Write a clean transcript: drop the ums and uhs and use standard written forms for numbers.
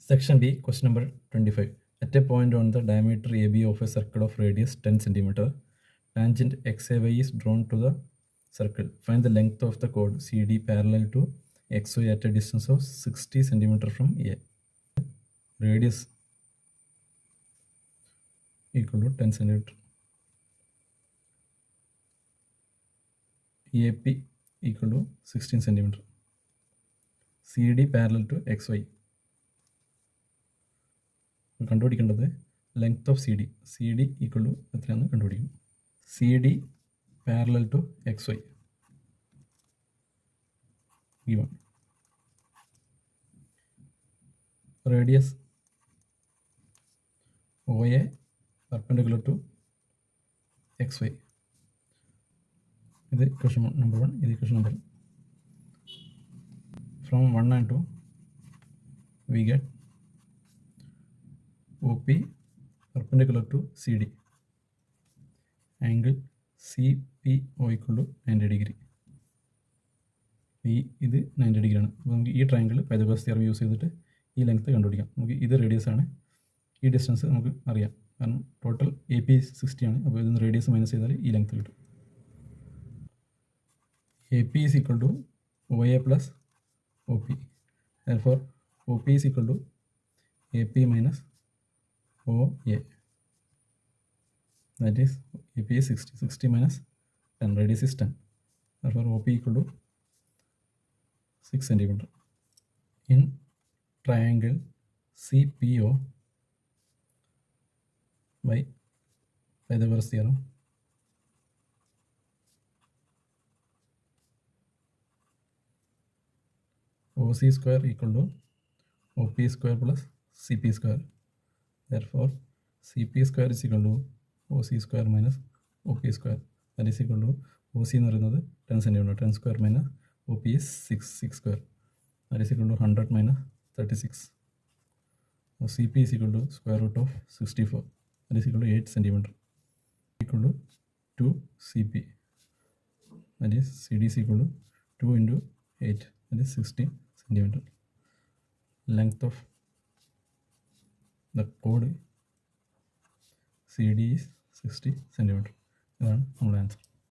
Section B, question number 25. At a point on the diameter AB of a circle of radius 10 cm, tangent XAY is drawn to the circle. Find the length of the chord CD parallel to XY at a distance of 60 cm from A. Radius equal to 10 cm. AP equal to 16 cm. CD parallel to XY. കണ്ടുപിടിക്കേണ്ടത് length of C D equal to എത്രയാണെന്ന് കണ്ടുപിടിക്കും. C D parallel to X Y given. Radius O A perpendicular to X Y. ഇത് equation number 1, ഇത് equation number 2. From 1 and 2 we get OP perpendicular to CD, angle CPO equal to 90 degree. ഇത് 90 degree ആണ്. അപ്പോൾ നമുക്ക് ഈ triangle Pythagoras theorem use ചെയ്തിട്ട് ഈ length കണ്ടുപിടിക്കാം. നമുക്ക് ഇത് റേഡിയസ് ആണ്, ഈ ഡിസ്റ്റൻസ് നമുക്ക് അറിയാം, കാരണം ടോട്ടൽ AP 60 ആണ്. അപ്പോൾ ഇതിന് റേഡിയസ് മൈനസ് ചെയ്താൽ ഈ ലെങ്ത്ത് കിട്ടും. AP is equal to OA plus OP. Therefore OP is equal to AP minus OA. That is AP is 60. 60 minus 10. Radius is 10. Therefore OP equal to 6 cm. In triangle CPO by Pythagoras theorem, OC square equal to OP square plus CP square. Therefore CP square is equal to OC square minus OP square. That is equal to OC എന്ന് പറയുന്നത് 10 cm. 10 square minus OP is 6 square. That is equal to 100 minus 36. So CP is equal to square root of 64. That is equal to 8 cm. Equal to 2 CP. That is CD is equal to 2 into 8. That is 16 cm. Length of the chord CD is 60 cm. ഇതാണ് നമ്മുടെ answer.